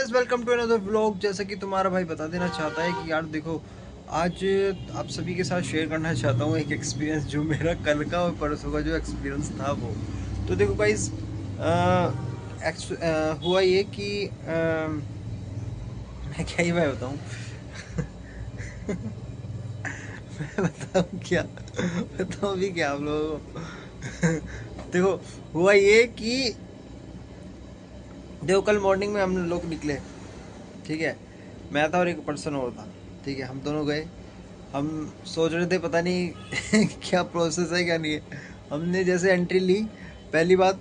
Guys, welcome to another vlog. जैसा कि तुम्हारा भाई बता देना चाहता है कि यार देखो, आज आप सभी के साथ शेयर करना चाहता हूँ एक एक्सपीरियंस जो मेरा कल का और परसों का जो एक्सपीरियंस था वो। तो देखो गाइस, हुआ ये कि मैं क्या ही मैं बताऊँ। मैं बताऊँ क्या, बताऊँ भी क्या आप लोगों को। देखो, हुआ ये कि देखो कल मॉर्निंग में हम लोग निकले, ठीक है। मैं था और एक पर्सन और था, ठीक है। हम दोनों गए। हम सोच रहे थे पता नहीं क्या प्रोसेस है क्या नहीं है। हमने जैसे एंट्री ली, पहली बात,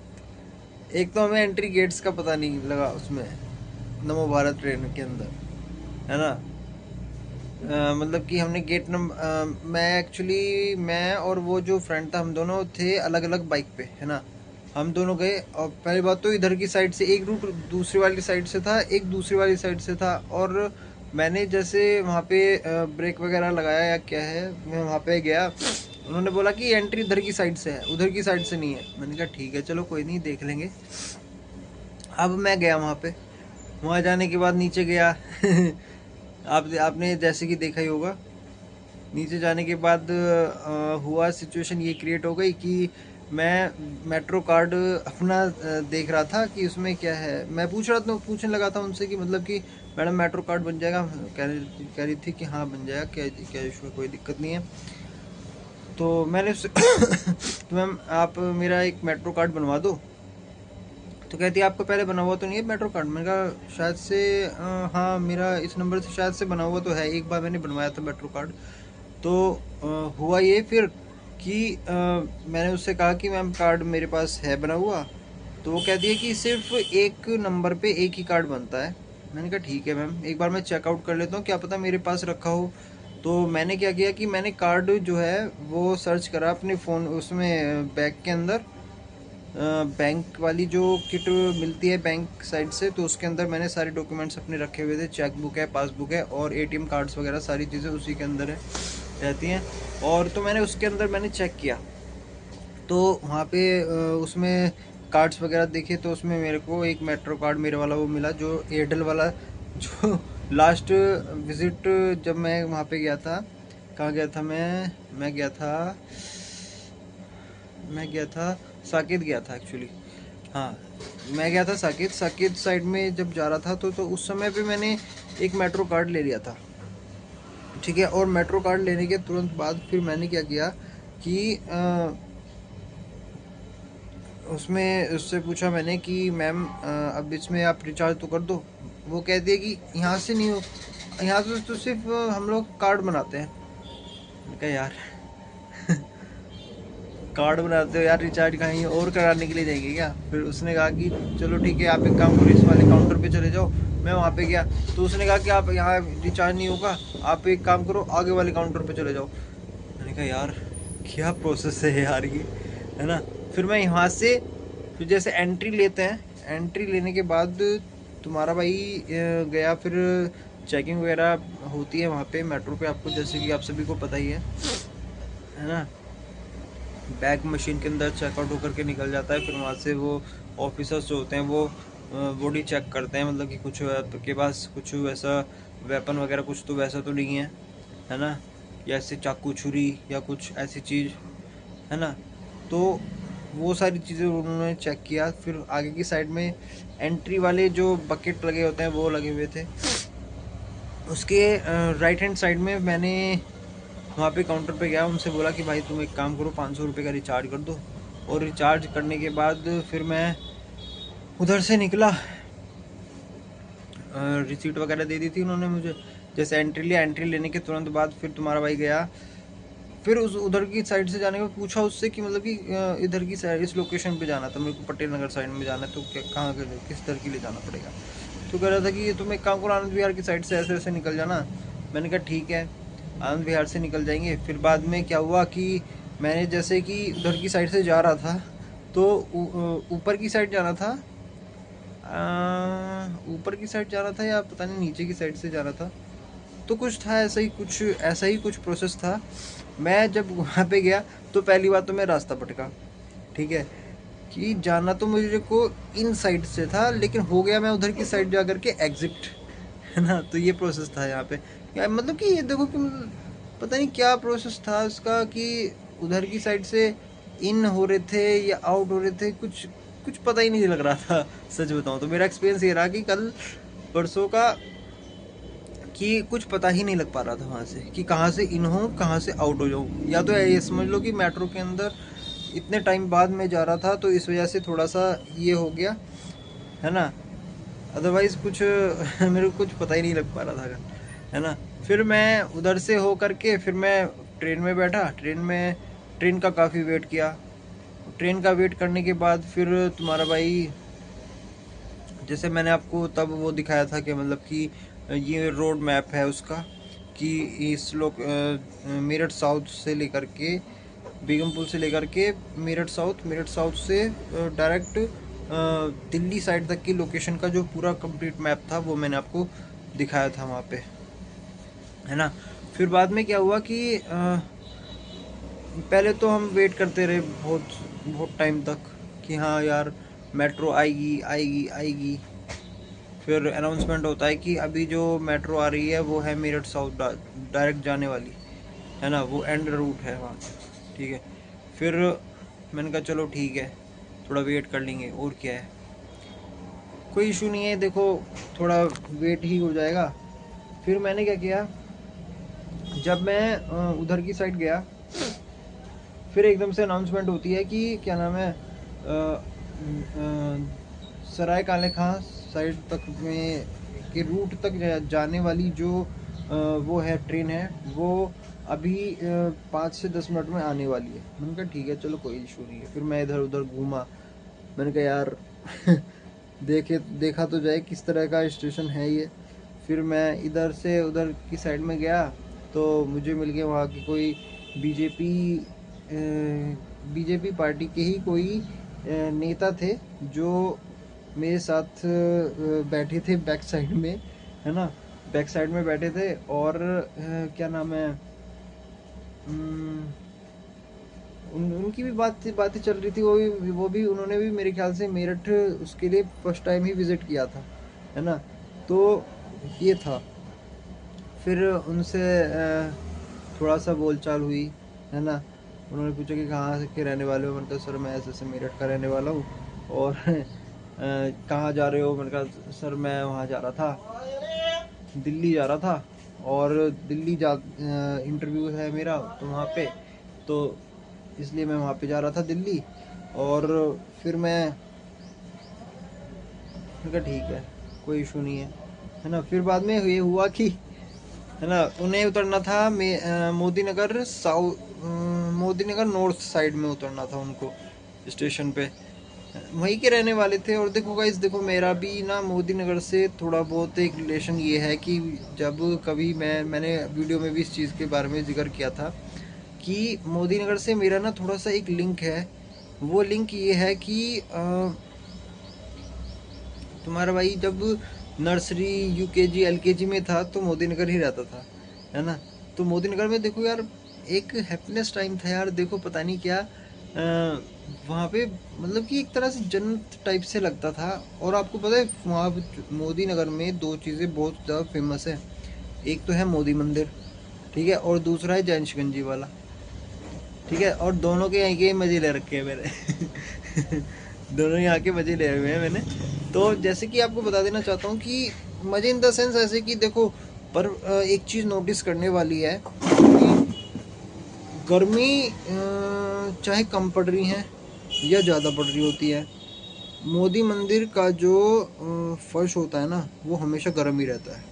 एक तो हमें एंट्री गेट्स का पता नहीं लगा उसमें, नमो भारत ट्रेन के अंदर, है ना। मतलब कि हमने गेट नंबर, मैं और वो जो फ्रेंड था, हम दोनों थे अलग अलग बाइक पे, है ना। हम दोनों गए और पहली बात तो इधर की साइड से एक रूट दूसरी वाली साइड से था, एक दूसरी वाली साइड से था। और मैंने जैसे वहाँ पे ब्रेक वगैरह लगाया या क्या है, मैं वहाँ पे गया। उन्होंने बोला कि एंट्री इधर की साइड से है, उधर की साइड से नहीं है। मैंने कहा ठीक है, चलो कोई नहीं, देख लेंगे। अब मैं गया वहाँ पे, वहाँ जाने के बाद नीचे गया। आपने जैसे कि देखा ही होगा, नीचे जाने के बाद हुआ सिचुएशन ये क्रिएट हो गई कि मैं मेट्रो कार्ड अपना देख रहा था कि उसमें क्या है। मैं पूछने लगा था उनसे कि मतलब कि मैडम मेट्रो कार्ड बन जाएगा। कह रही थी कि हाँ बन जाएगा, क्या क्या इशू है, कोई दिक्कत नहीं है। तो मैंने उससे तो मैम आप मेरा एक मेट्रो कार्ड बनवा दो। तो कहती है आपका पहले बना हुआ तो नहीं है मेट्रो कार्ड। मैंने कहा शायद से हाँ मेरा इस नंबर से शायद से बना हुआ तो है, एक बार मैंने बनवाया था मेट्रो कार्ड। तो हुआ ये फिर कि मैंने उससे कहा कि मैम कार्ड मेरे पास है बना हुआ। तो वो कहती है कि सिर्फ एक नंबर पे एक ही कार्ड बनता है। मैंने कहा ठीक है मैम, एक बार मैं चेकआउट कर लेता हूँ, क्या पता मेरे पास रखा हो। तो मैंने क्या किया कि मैंने कार्ड जो है वो सर्च करा अपने फ़ोन उसमें बैग के अंदर। बैंक वाली जो किट मिलती है बैंक साइड से, तो उसके अंदर मैंने सारे डॉक्यूमेंट्स अपने रखे हुए थे। चेक बुक है, पासबुक है और एटीएम कार्ड्स वगैरह सारी चीज़ें उसी के अंदर है, रहती हैं। और तो मैंने उसके अंदर मैंने चेक किया, तो वहाँ पे उसमें कार्ड्स वगैरह देखे, तो उसमें मेरे को एक मेट्रो कार्ड मेरे वाला वो मिला, जो एयरटेल वाला। जो लास्ट विज़िट जब मैं वहाँ पे गया था, कहाँ गया था मैं गया था, मैं गया था साकेत गया था एक्चुअली। हाँ, मैं गया था साकेत। साकेत साइड में जब जा रहा था तो उस समय पे मैंने एक मेट्रो कार्ड ले लिया था, ठीक है। और मेट्रो कार्ड लेने के तुरंत बाद फिर मैंने क्या किया कि उसमें उससे पूछा मैंने कि मैम अब इसमें आप रिचार्ज तो कर दो। वो कहती है कि यहाँ से नहीं हो, यहाँ से तो सिर्फ हम लोग कार्ड बनाते हैं। मैंने कहा यार, कार्ड बनाते हो यार, रिचार्ज कहीं और कराने के लिए जाएंगे क्या। फिर उसने कहा कि चलो ठीक है, आप एक काम करो, इस वाले काउंटर पे चले जाओ। मैं वहाँ पे गया तो उसने कहा कि आप यहाँ रिचार्ज नहीं होगा, आप एक काम करो, आगे वाले काउंटर पे चले जाओ। मैंने कहा यार क्या प्रोसेस है यार ये, है ना। फिर मैं यहाँ से, फिर जैसे एंट्री लेते हैं, एंट्री लेने के बाद तुम्हारा भाई गया। फिर चेकिंग वगैरह होती है वहाँ पे मेट्रो पे, आपको जैसे कि आप सभी को पता ही है ना। बैग मशीन के अंदर चेकआउट होकर के निकल जाता है। फिर वहाँ से वो ऑफिसर्स जो होते हैं वो बॉडी चेक करते हैं, मतलब कि कुछ के पास कुछ वैसा वेपन वगैरह कुछ तो वैसा तो नहीं है ना, या ऐसे चाकू छुरी या कुछ ऐसी चीज़, है ना। तो वो सारी चीज़ें उन्होंने चेक किया। फिर आगे की साइड में एंट्री वाले जो बकेट लगे होते हैं वो लगे हुए थे। उसके राइट हैंड साइड में मैंने वहाँ पे काउंटर पे गया, उनसे बोला कि भाई तुम एक काम करो, 500 रुपये का रिचार्ज कर दो। और रिचार्ज करने के बाद फिर मैं उधर से निकला। रिसीट वगैरह दे दी थी उन्होंने मुझे। जैसे एंट्री लिया, एंट्री लेने के तुरंत बाद फिर तुम्हारा भाई गया। फिर उस उधर की साइड से जाने का पूछा उससे कि मतलब कि इधर की साइड इस लोकेशन पे जाना था मेरे को, पटेल नगर साइड में जाना है, तो क्या कहाँ के किस तरह के लिए जाना पड़ेगा। तो कह रहा था कि तुम एक काम करो, आनंद विहार की साइड से ऐसे ऐसे निकल जाना। मैंने कहा ठीक है, आनंद विहार से निकल जाएंगे। फिर बाद में क्या हुआ कि मैंने जैसे कि उधर की साइड से जा रहा था, तो ऊपर की साइड जाना था, ऊपर की साइड जाना था या पता नहीं नीचे की साइड से जाना था। तो कुछ था ऐसा ही कुछ प्रोसेस था। मैं जब वहाँ पे गया तो पहली बात तो मैं रास्ता भटका, ठीक है। कि जाना तो मुझे को इन साइड से था, लेकिन हो गया मैं उधर की साइड जा करके एग्जिट, है ना। तो ये प्रोसेस था यहाँ पे, क्या मतलब कि ये देखो कि पता नहीं क्या प्रोसेस था उसका, कि उधर की साइड से इन हो रहे थे या आउट हो रहे थे, कुछ कुछ पता ही नहीं लग रहा था। सच बताऊं तो मेरा एक्सपीरियंस ये रहा कि कल परसों का, कि कुछ पता ही नहीं लग पा रहा था वहाँ से कि कहाँ से इन हो कहाँ से आउट हो जाऊँ। या तो ये समझ लो कि मेट्रो के अंदर इतने टाइम बाद में जा रहा था, तो इस वजह से थोड़ा सा ये हो गया, है ना। अदरवाइज़ कुछ मेरे को कुछ पता ही नहीं लग पा रहा था, है ना। फिर मैं उधर से हो करके फिर मैं ट्रेन में बैठा, ट्रेन का काफ़ी वेट किया। ट्रेन का वेट करने के बाद फिर तुम्हारा भाई, जैसे मैंने आपको तब वो दिखाया था कि मतलब कि ये रोड मैप है उसका, कि इस लोग मेरठ साउथ से लेकर के, बेगमपुर से लेकर के मेरठ साउथ से डायरेक्ट दिल्ली साइड तक की लोकेशन का जो पूरा कंप्लीट मैप था वो मैंने आपको दिखाया था वहाँ पे, है ना। फिर बाद में क्या हुआ कि पहले तो हम वेट करते रहे बहुत बहुत टाइम तक कि हाँ यार मेट्रो आएगी आएगी आएगी। फिर अनाउंसमेंट होता है कि अभी जो मेट्रो आ रही है वो है मेरठ साउथ डायरेक्ट जाने वाली, है ना, वो एंड रूट है वहाँ से, ठीक है। फिर मैंने कहा चलो ठीक है, थोड़ा वेट कर लेंगे और क्या है, कोई इशू नहीं है, देखो थोड़ा वेट ही हो जाएगा। फिर मैंने क्या किया, जब मैं उधर की साइड गया, फिर एकदम से अनाउंसमेंट होती है कि क्या नाम है, सराय काले खां साइड तक में के रूट तक जाने वाली जो वो है ट्रेन है, वो अभी 5 से 10 मिनट में आने वाली है। मैंने कहा ठीक है चलो कोई इशू नहीं है। फिर मैं इधर उधर घूमा, मैंने कहा यार देखा तो जाए किस तरह का स्टेशन है ये। फिर मैं इधर से उधर की साइड में गया, तो मुझे मिल गया वहाँ की कोई बीजेपी बीजेपी पार्टी के ही कोई नेता थे, जो मेरे साथ बैठे थे बैक साइड में, है ना, बैक साइड में बैठे थे। और क्या नाम है, उनकी भी बातें चल रही थी, वो भी उन्होंने भी मेरे ख्याल से मेरठ उसके लिए फर्स्ट टाइम ही विज़िट किया था, है ना। तो ये था। फिर उनसे थोड़ा सा बोलचाल हुई, है ना। उन्होंने पूछा कि कहाँ से के रहने वाले हो, मैंने कहा सर मैं ऐसे ऐसे मेरठ का रहने वाला हूँ। और कहाँ जा रहे हो, मैंने कहा सर मैं वहाँ जा रहा था, दिल्ली जा रहा था, और दिल्ली जा इंटरव्यू है मेरा तो वहाँ पे, तो इसलिए मैं वहाँ पे जा रहा था दिल्ली। और फिर मैंने कहा ठीक है कोई इशू नहीं है ना। फिर बाद में ये हुआ कि, है ना, उन्हें उतरना था मोदी नगर मोदी नगर नॉर्थ साइड में उतरना था उनको स्टेशन पे, वहीं के रहने वाले थे। और देखो गाइस, देखो मेरा भी ना मोदी नगर से थोड़ा बहुत एक रिलेशन ये है कि जब कभी मैंने वीडियो में भी इस चीज़ के बारे में जिक्र किया था कि मोदी नगर से मेरा ना थोड़ा सा एक लिंक है। वो लिंक ये है कि तुम्हारा भाई जब नर्सरी यूकेजी एलकेजी में था तो मोदी नगर ही रहता था, है ना। तो मोदी नगर में देखो यार एक हैप्पीनेस टाइम था यार, देखो पता नहीं क्या वहाँ पे मतलब कि एक तरह से जन्नत टाइप से लगता था। और आपको पता है वहाँ मोदी नगर में दो चीज़ें बहुत ज़्यादा फेमस है, एक तो है मोदी मंदिर, ठीक है, और दूसरा है जैन शिकंजी वाला, ठीक है। और दोनों के यहाँ के मज़े ले रखे हैं मैंने दोनों यहाँ के मज़े ले हुए हैं मैंने। तो जैसे कि आपको बता देना चाहता हूँ कि मज़े इन द सेंस ऐसे कि देखो, पर एक चीज़ नोटिस करने वाली है कि गर्मी चाहे कम पड़ रही है या ज़्यादा पड़ रही होती है, मोदी मंदिर का जो फर्श होता है ना वो हमेशा गर्म ही रहता है।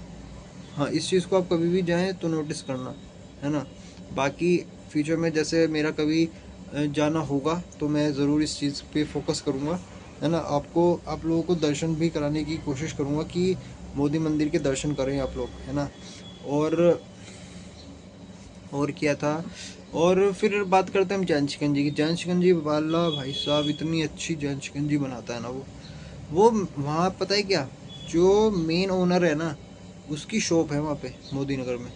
हाँ, इस चीज़ को आप कभी भी जाएं तो नोटिस करना, है ना। बाकी फ्यूचर में जैसे मेरा कभी जाना होगा तो मैं ज़रूर इस चीज़ पे फोकस करूँगा, है ना। आप लोगों को दर्शन भी कराने की कोशिश करूँगा कि मोदी मंदिर के दर्शन करें आप लोग, है ना। और और क्या था, और फिर बात करते हैं हम जैन शिकंजी की। जैन शिकंजी वाला भाई साहब इतनी अच्छी जैन शिकंजी बनाता है ना वो वहाँ पता है क्या, जो मेन ओनर है ना उसकी शॉप है वहाँ पे मोदी नगर में।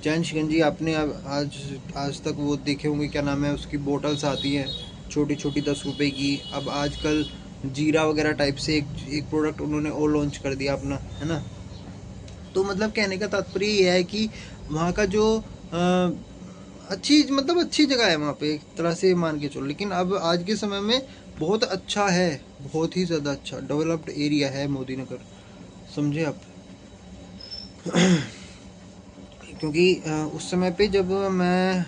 जैन शिकंजी आपने आज आज तक वो देखे होंगे, क्या नाम है उसकी, बोटल्स आती हैं, छोटी छोटी 10 रुपए की। अब आजकल जीरा वगैरह टाइप से एक प्रोडक्ट उन्होंने और लॉन्च कर दिया अपना, है ना। तो मतलब कहने का तात्पर्य ये है कि वहाँ का जो अच्छी मतलब अच्छी जगह है वहाँ पे, एक तरह से मान के चलो। लेकिन अब आज के समय में बहुत अच्छा है, बहुत ही ज़्यादा अच्छा डेवलप्ड एरिया है मोदी नगर, समझे आप। क्योंकि उस समय पे जब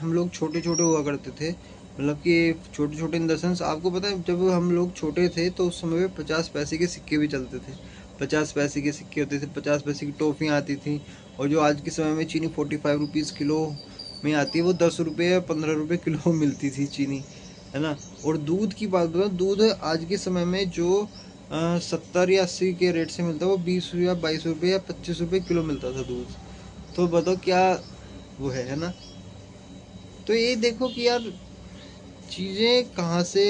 हम लोग छोटे छोटे हुआ करते थे, मतलब कि छोटे छोटे इन द सेंस, आपको पता है जब हम लोग छोटे थे तो उस समय पे 50 पैसे के सिक्के भी चलते थे। 50 पैसे के सिक्के होते थे, 50 पैसे की टॉफ़ियाँ आती थी। और जो आज के समय में चीनी 45 रुपीज़ किलो में आती है, वो 10 रुपये या 15 रुपये किलो मिलती थी चीनी, है ना। और दूध की बात बताओ, दूध आज के समय में जो 70 या 80 के रेट से मिलता है, वो 20 या 22 रुपये या 25 रुपये किलो मिलता था दूध। तो बताओ क्या वो है ना। तो ये देखो कि यार चीज़ें कहाँ से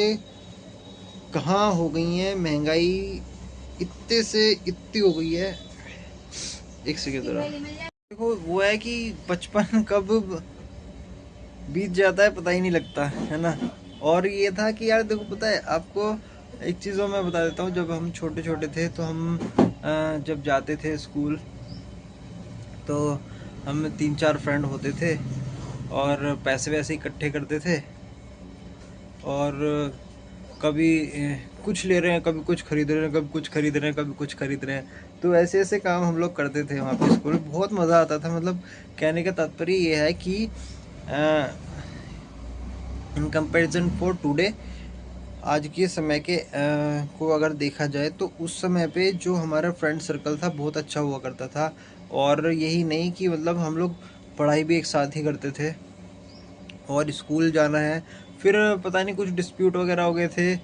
कहाँ हो गई हैं, महंगाई इतने से इतनी हो गई है। एक सेकेंड जरा, देखो वो है कि बचपन कब बीत जाता है पता ही नहीं लगता, है ना। और ये था कि यार देखो, पता है आपको एक चीज़ और मैं बता देता हूँ। जब हम छोटे छोटे थे तो हम जब जाते थे स्कूल, तो हम 3-4 फ्रेंड होते थे और पैसे वैसे इकट्ठे करते थे, और कभी कुछ ले रहे हैं, कभी कुछ खरीद रहे हैं, कभी कुछ खरीद रहे हैं, कभी कुछ खरीद रहे हैं। तो ऐसे ऐसे काम हम लोग करते थे वहाँ पे स्कूल में, बहुत मज़ा आता था। मतलब कहने का तात्पर्य ये है कि इन कंपैरिजन फॉर टुडे, आज के समय के को अगर देखा जाए तो उस समय पे जो हमारा फ्रेंड सर्कल था बहुत अच्छा हुआ करता था। और यही नहीं कि मतलब हम लोग पढ़ाई भी एक साथ ही करते थे, और स्कूल जाना है, फिर पता नहीं कुछ डिस्प्यूट वगैरह हो गए थे,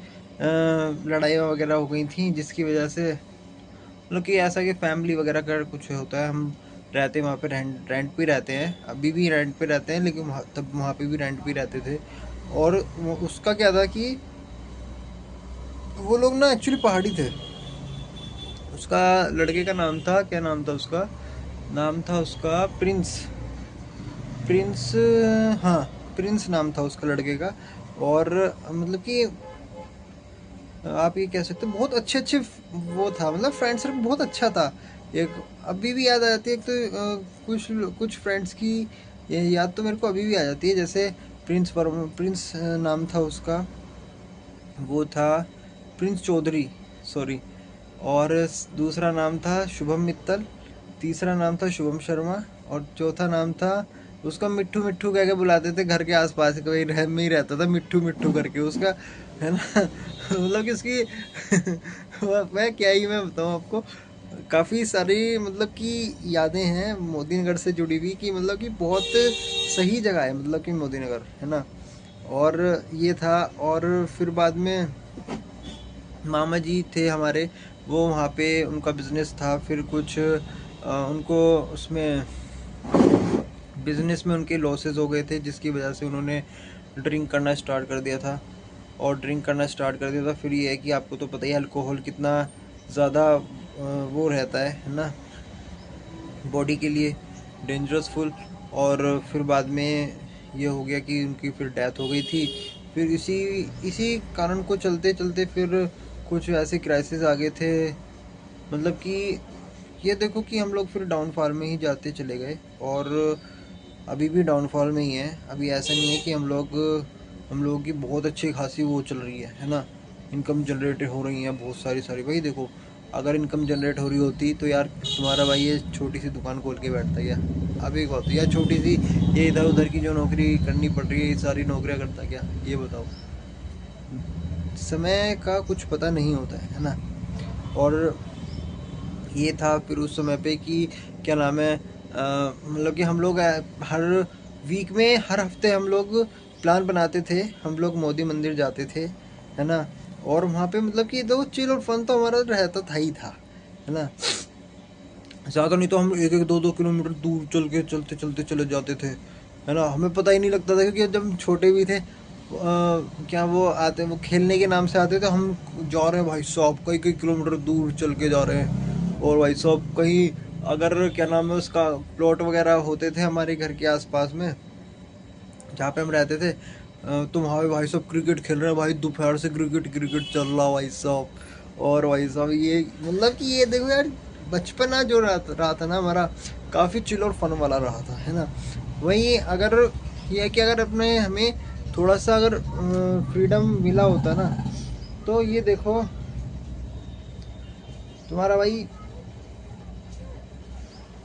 लड़ाई वगैरह हो गई थी, जिसकी वजह से मतलब कि ऐसा कि फैमिली वगैरह का कुछ होता है। हम रहते वहाँ पे रेंट पे रहते हैं, अभी भी रेंट पे रहते हैं, लेकिन तब वहाँ पे भी रेंट पे रहते थे। और उसका क्या था कि वो लोग ना एक्चुअली पहाड़ी थे। उसका लड़के का नाम था, क्या नाम था उसका, नाम था उसका प्रिंस। प्रिंस, हाँ, प्रिंस नाम था उसका लड़के का। और मतलब कि आप ये कह सकते हो बहुत अच्छे अच्छे वो था, मतलब फ्रेंड सर्कल बहुत अच्छा था। एक अभी भी याद आ जाती है। एक तो कुछ कुछ फ्रेंड्स की याद तो मेरे को अभी भी आ जाती है, जैसे प्रिंस नाम था उसका, वो था प्रिंस चौधरी, सॉरी। और दूसरा नाम था शुभम मित्तल, तीसरा नाम था शुभम शर्मा, और चौथा नाम था उसका मिट्ठू। मिट्ठू कह के बुलाते थे, घर के आसपास कहीं में ही रहता था, मिट्ठू मिट्ठू करके उसका, है ना। मतलब कि उसकी मैं क्या ही मैं बताऊँ आपको, काफ़ी सारी मतलब कि यादें हैं मोदी नगर से जुड़ी हुई, कि मतलब कि बहुत सही जगह है, मतलब कि मोदी नगर, है ना। और ये था। और फिर बाद में मामा जी थे हमारे, वो वहाँ पे उनका बिजनेस था। फिर कुछ उनको उसमें बिजनेस में उनके लॉसेस हो गए थे, जिसकी वजह से उन्होंने ड्रिंक करना स्टार्ट कर दिया था। और ड्रिंक करना स्टार्ट कर दिया था। फिर ये है कि आपको तो पता ही है अल्कोहल कितना ज़्यादा वो रहता है ना, बॉडी के लिए डेंजरसफुल। और फिर बाद में ये हो गया कि उनकी फिर डेथ हो गई थी। फिर इसी इसी कारण को चलते चलते फिर कुछ ऐसे क्राइसिस आ गए थे, मतलब कि ये देखो कि हम लोग फिर डाउनफॉल में ही जाते चले गए। और अभी भी डाउनफॉल में ही है। अभी ऐसा नहीं है कि हम लोगों की बहुत अच्छी खासी वो चल रही है ना। इनकम जनरेट हो रही है बहुत सारी सारी। भाई देखो, अगर इनकम जनरेट हो रही होती तो यार तुम्हारा भाई ये छोटी सी दुकान खोल के बैठता क्या, अभी एक बात, या छोटी सी ये इधर उधर की जो नौकरी करनी पड़ रही है, ये सारी नौकरियां करता क्या, ये बताओ। समय का कुछ पता नहीं होता है ना। और ये था फिर उस समय पे कि क्या नाम है, मतलब कि हम लोग हर वीक में, हर हफ्ते हम लोग प्लान बनाते थे, हम लोग मोदी मंदिर जाते थे, है ना। और वहाँ पे मतलब कि दो चिल और फन तो हमारा रहता था ही था, है ना। ज़्यादा नहीं तो हम 1-2 किलोमीटर दूर चल के चलते चलते चले जाते थे, है ना। हमें पता ही नहीं लगता था, क्योंकि जब हम छोटे भी थे क्या वो आते, वो खेलने के नाम से आते थे, हम जा रहे हैं भाई साहब कई कई किलोमीटर दूर चल के जा रहे हैं। और भाई साहब कहीं अगर क्या नाम है उसका, प्लॉट वगैरह होते थे हमारे घर के आसपास में जहाँ पे हम रहते थे, तो वहाँ पे भाई साहब क्रिकेट खेल रहे हैं भाई, दोपहर से क्रिकेट क्रिकेट चल रहा भाई साहब। और भाई साहब ये मतलब कि ये देखो यार, बचपना जो रहा था ना हमारा, काफ़ी चिल और फन वाला रहा था, है ना। वही अगर ये है कि अगर अपने हमें थोड़ा सा अगर फ्रीडम मिला होता ना, तो ये देखो तुम्हारा भाई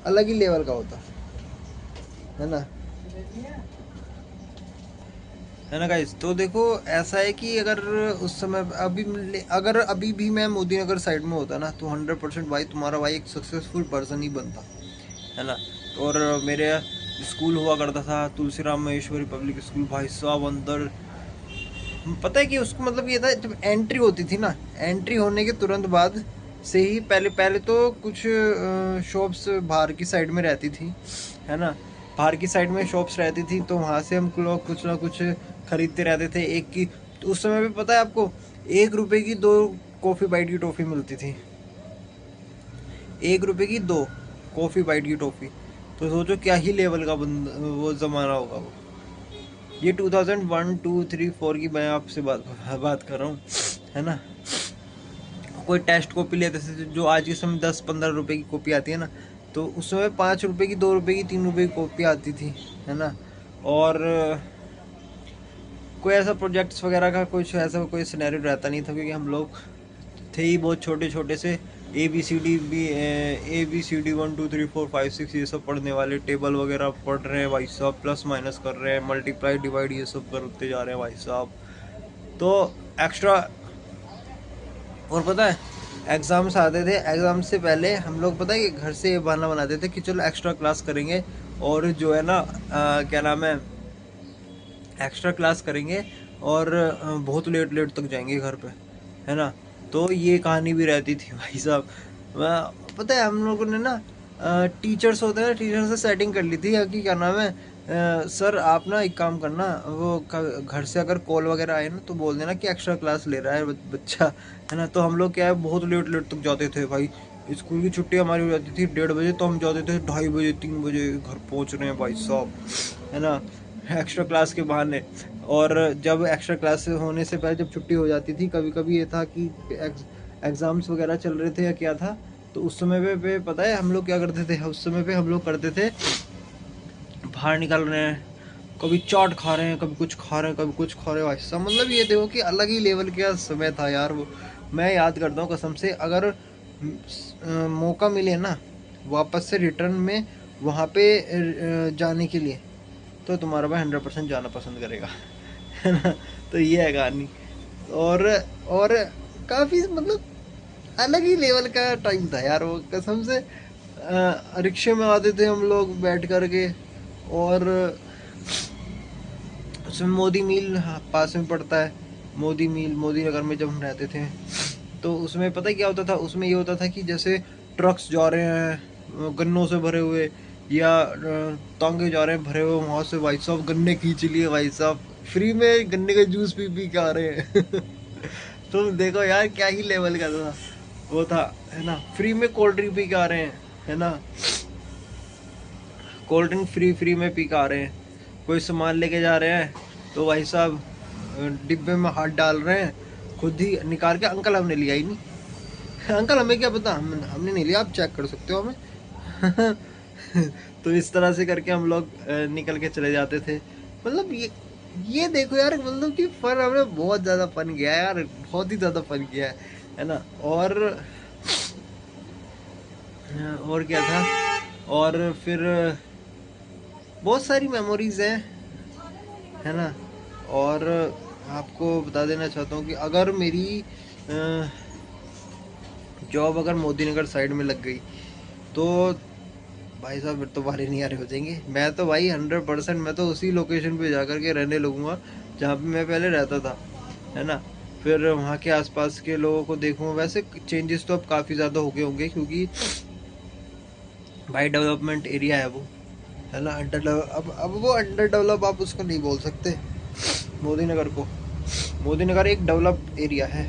अलग ही लेवल का होता, है ना, है ना गाइस। तो देखो ऐसा है कि अगर उस समय अगर अभी भी मैं मोदी नगर साइड में होता ना, तो 100% भाई तुम्हारा भाई एक सक्सेसफुल पर्सन ही बनता, है ना। और मेरे स्कूल हुआ करता था तुलसीराम महेश्वरी पब्लिक स्कूल, भाई साहब अंदर पता है कि उसको मतलब ये था, जब एंट्री होती थी ना, एंट्री होने के तुरंत बाद से ही पहले पहले तो कुछ शॉप्स बाहर की साइड में रहती थी, है ना। बाहर की साइड में शॉप्स रहती थी, तो वहाँ से हम लोग कुछ ना कुछ खरीदते रहते थे। एक की तो उस समय पे पता है आपको, 1 रुपए की 2 कॉफ़ी बाइट की टॉफ़ी मिलती थी। 1 रुपए की 2 कॉफ़ी बाइट की टॉफ़ी। तो सोचो क्या ही लेवल का वो ज़माना होगा वो। ये 2001 2 3 4 की मैं आपसे बात कर रहा हूँ, है ना। कोई टेस्ट कॉपी लेते थे जो आज के समय 10-15 रुपए की कॉपी आती है ना, तो उस समय 5 रुपए की, 2 रुपए की, 3 रुपए की कॉपी आती थी, है ना। और कोई ऐसा प्रोजेक्ट्स वगैरह का कुछ ऐसा कोई सिनेरियो रहता नहीं था, क्योंकि हम लोग थे ही बहुत छोटे छोटे से। ए बी सी डी 1 2 3 4 5 6 ये सब पढ़ने वाले, टेबल वगैरह पढ़ रहे हैं भाई साहब, प्लस माइनस कर रहे हैं, मल्टीप्लाई डिवाइड ये सब करते जा रहे हैं भाई साहब। तो एक्स्ट्रा, और पता है एग्ज़ाम्स आते थे, एग्ज़ाम से पहले हम लोग पता है कि घर से ये बहाना बनाते थे कि चलो एक्स्ट्रा क्लास करेंगे, और जो है ना क्या नाम है, एक्स्ट्रा क्लास करेंगे, और बहुत लेट लेट तक जाएंगे घर पे, है ना। तो ये कहानी भी रहती थी भाई साहब। पता है हम लोगों ने ना टीचर्स होते हैं, टीचर से सेटिंग कर ली थी कि क्या नाम है, सर आप ना एक काम करना, वो घर से अगर कॉल वगैरह आए ना, तो बोल देना कि एक्स्ट्रा क्लास ले रहा है बच्चा, है ना। तो हम लोग क्या है बहुत लेट लेट तक जाते थे भाई। स्कूल की छुट्टी हमारी हो जाती थी 1:30 बजे, तो हम जाते थे 2:30 बजे 3 बजे घर पहुंच रहे हैं भाई साहब, है ना, एक्स्ट्रा क्लास के बहाने। और जब एक्स्ट्रा क्लास होने से पहले जब छुट्टी हो जाती थी, कभी कभी ये था कि एग्ज़ाम्स वगैरह चल रहे थे या क्या था, तो उस समय पे पता है हम लोग क्या करते थे, उस समय पे हम लोग करते थे, बाहर निकल रहे हैं, कभी चाट खा रहे हैं, कभी कुछ खा रहे हैं, कभी कुछ खा रहे हैं भाई साहब। मतलब ये देखो कि अलग ही लेवल का समय था यार वो। मैं याद करता हूँ कसम से, अगर मौका मिले ना वापस से रिटर्न में वहाँ पे जाने के लिए, तो तुम्हारा भाई 100% जाना पसंद करेगा, है ना। तो ये है कहानी। और और काफ़ी मतलब अलग ही लेवल का टाइम था यार वो, कसम से। रिक्शे में आते थे हम लोग बैठ कर के, और उसमें मोदी मिल पास में पड़ता है, मोदी मिल मोदी नगर में जब हम रहते थे, तो उसमें पता है क्या होता था, उसमें ये होता था कि जैसे ट्रक्स जा रहे हैं गन्नों से भरे हुए, या तांगे जा रहे हैं भरे हुए, वहाँ से भाई साहब गन्ने खींच लिए भाई साहब, फ्री में गन्ने का जूस पी पी के आ रहे हैं। तुम देखो यार क्या ही लेवल का था वो था, है ना। फ्री में कोल्ड ड्रिंक पी के आ रहे हैं, है ना, कोल्ड ड्रिंक फ्री फ्री में पी के आ रहे हैं। कोई सामान लेके जा रहे हैं, तो भाई साहब डिब्बे में हाथ डाल रहे हैं, खुद ही निकाल के, अंकल हमने लिया ही नहीं। अंकल हमें क्या पता, हमने नहीं लिया, आप चेक कर सकते हो हमें। तो इस तरह से करके हम लोग निकल के चले जाते थे। मतलब ये देखो यार, मतलब कि फन हमने बहुत ज़्यादा फन किया है यार, बहुत ही ज़्यादा फन किया है ना। और क्या था, और फिर बहुत सारी मेमोरीज हैं, है ना। और आपको बता देना चाहता हूँ कि अगर मेरी जॉब अगर मोदी नगर साइड में लग गई, तो भाई साहब फिर तो बाहर नहीं आ रहे हो जाएंगे। मैं तो भाई 100% मैं तो उसी लोकेशन पे जा कर के रहने लगूंगा जहाँ पे मैं पहले रहता था, है ना। फिर वहाँ के आसपास के लोगों को देखूंगा। वैसे चेंजेस तो अब काफ़ी ज़्यादा हो गए होंगे, क्योंकि भाई डेवलपमेंट एरिया है वो, है ना। अब वो अंडर डेवलप आप उसको नहीं बोल सकते मोदी नगर को। मोदी नगर एक डेवलप एरिया है।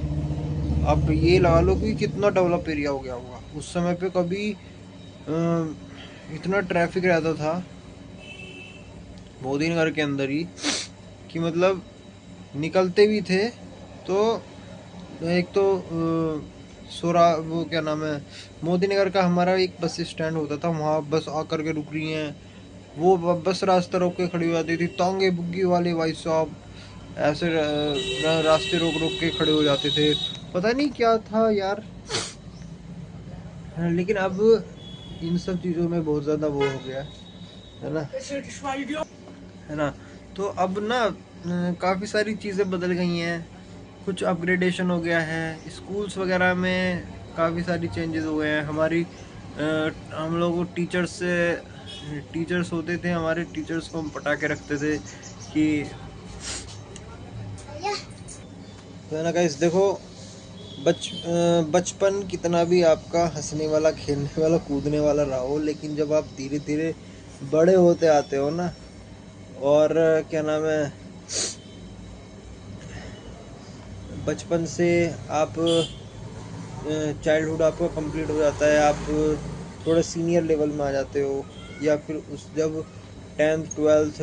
अब ये लगा लो कि कितना डेवलप एरिया हो गया होगा उस समय पे। कभी इतना ट्रैफिक रहता था मोदी नगर के अंदर ही, कि मतलब निकलते भी थे तो एक तो सोरा वो क्या नाम है, मोदी नगर का हमारा एक बस स्टैंड होता था, वहाँ बस आकर के रुक रही हैं, वो बस रास्ता रोक के खड़ी हो जाती थी। तांगे बुग्गी वाले भाई साहब ऐसे रास्ते रोक रोक के खड़े हो जाते थे, पता नहीं क्या था यार। लेकिन अब इन सब चीज़ों में बहुत ज़्यादा वो हो गया है ना, है ना। तो अब ना काफ़ी सारी चीज़ें बदल गई हैं, कुछ अपग्रेडेशन हो गया है, स्कूल्स वगैरह में काफ़ी सारी चेंजेस हो गए हैं। हमारी हम लोग टीचर्स होते थे, हमारे टीचर्स को हम पटा के रखते थे कि तो है ना गाइस। देखो बचपन कितना भी आपका हंसने वाला, खेलने वाला, कूदने वाला रहा हो, लेकिन जब आप धीरे धीरे बड़े होते आते हो ना, और क्या नाम है, बचपन से आप चाइल्डहुड आपका कंप्लीट हो जाता है, आप थोड़ा सीनियर लेवल में आ जाते हो, या फिर उस जब 10th 12th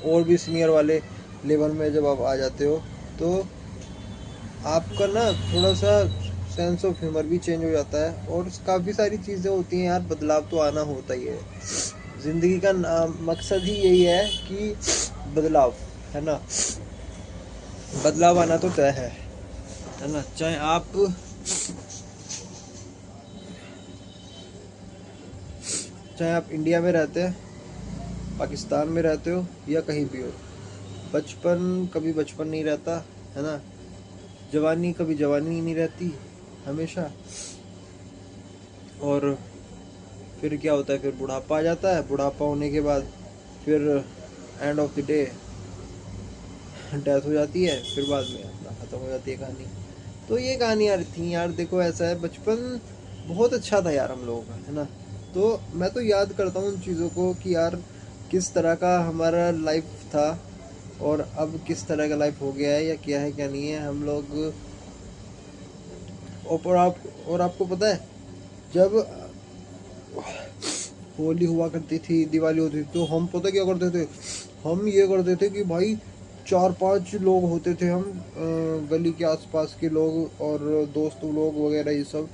और भी सीनियर वाले लेवल में जब आप आ जाते हो, तो आपका ना थोड़ा सा सेंस ऑफ ह्यूमर भी चेंज हो जाता है, और काफ़ी सारी चीज़ें होती हैं यार, बदलाव तो आना होता ही है। ज़िंदगी का मकसद ही यही है कि बदलाव, है ना, बदलाव आना तो तय है ना। चाहे आप इंडिया में रहते हैं, पाकिस्तान में रहते हो, या कहीं भी हो, बचपन कभी बचपन नहीं रहता, है ना। जवानी कभी जवानी नहीं रहती हमेशा। और फिर क्या होता है, फिर बुढ़ापा आ जाता है, बुढ़ापा होने के बाद फिर end of the day death हो जाती है, फिर बाद में अपना ख़त्म हो जाती है कहानी। तो ये कहानियाँ थी यार। देखो ऐसा है, बचपन बहुत अच्छा था यार हम लोगों का, है ना। तो मैं तो याद करता हूँ उन चीज़ों को कि यार किस तरह का हमारा लाइफ था, और अब किस तरह का लाइफ हो गया है, या क्या है क्या नहीं है हम लोग। और आपको पता है, जब होली हुआ करती थी, दिवाली होती थी, तो हम पता क्या करते थे, हम ये करते थे कि भाई 4-5 लोग होते थे हम, गली के आसपास के लोग और दोस्त लोग वगैरह, ये सब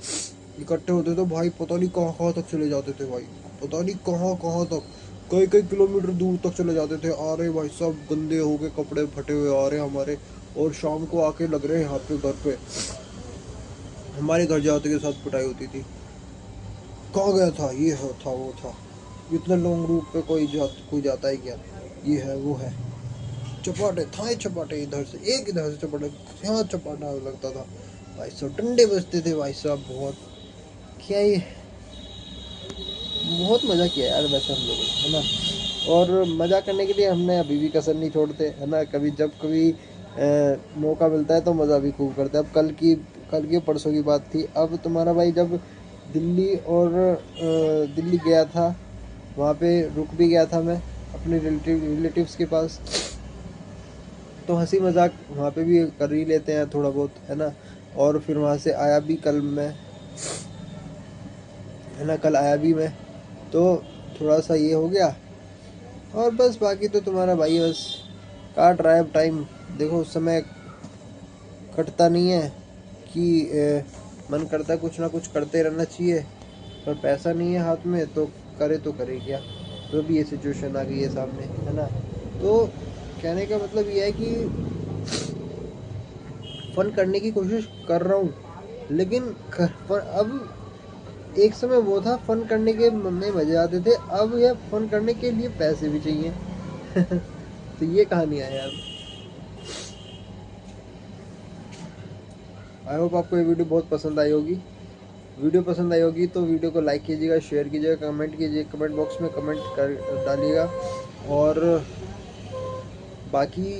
इकट्ठे होते थे भाई, पता नहीं कहाँ कहाँ तक चले जाते थे भाई, पता नहीं कहाँ कहाँ तक, कई कई किलोमीटर दूर तक चले जाते थे। आ रहे भाई सब गंदे हो गए, कपड़े फटे हुए आ रहे हमारे, और शाम को आके लग रहे हैं यहाँ पे घर पे, हमारे घर जाते के साथ पिटाई होती थी। कहाँ गया था, ये है था वो था, इतने लॉन्ग रूट पे कोई जाता है क्या, ये है वो है। चपाटे थाए, चपाटे इधर से एक, इधर से चपाटे, यहाँ चपाटा लगता था भाई साहब, डंडे बजते थे भाई साहब। बहुत क्या ये, बहुत मज़ा किया यार वैसे हम लोगों ने, है ना। और मज़ा करने के लिए हमने अभी भी कसर नहीं छोड़ते, है ना। कभी मौका मिलता है तो मज़ा भी खूब करते हैं। अब कल की परसों की बात थी, अब तुम्हारा भाई जब दिल्ली गया था, वहाँ पे रुक भी गया था मैं अपने रिलेटिव्स के पास, तो हंसी मजाक वहाँ पे भी कर ही लेते हैं थोड़ा बहुत, है ना। और फिर वहाँ से आया भी कल मैं, है ना, कल आया भी मैं, तो थोड़ा सा ये हो गया। और बस बाकी तो तुम्हारा भाई बस काट रहा है अब टाइम। देखो उस समय कटता नहीं है कि मन करता है कुछ ना कुछ करते रहना चाहिए, पर पैसा नहीं है हाथ में, तो करे क्या, तो भी ये सिचुएशन आ गई है सामने, है ना। तो कहने का मतलब ये है कि फन करने की कोशिश कर रहा हूँ, लेकिन अब एक समय वो था फन करने के में मजे आते थे, अब यह फन करने के लिए पैसे भी चाहिए। तो ये कहानी है यार। आई होप आपको ये वीडियो बहुत पसंद आई होगी। वीडियो पसंद आई होगी तो वीडियो को लाइक कीजिएगा, शेयर कीजिएगा, कमेंट कीजिए, कमेंट बॉक्स में कमेंट कर डालिएगा। और बाकी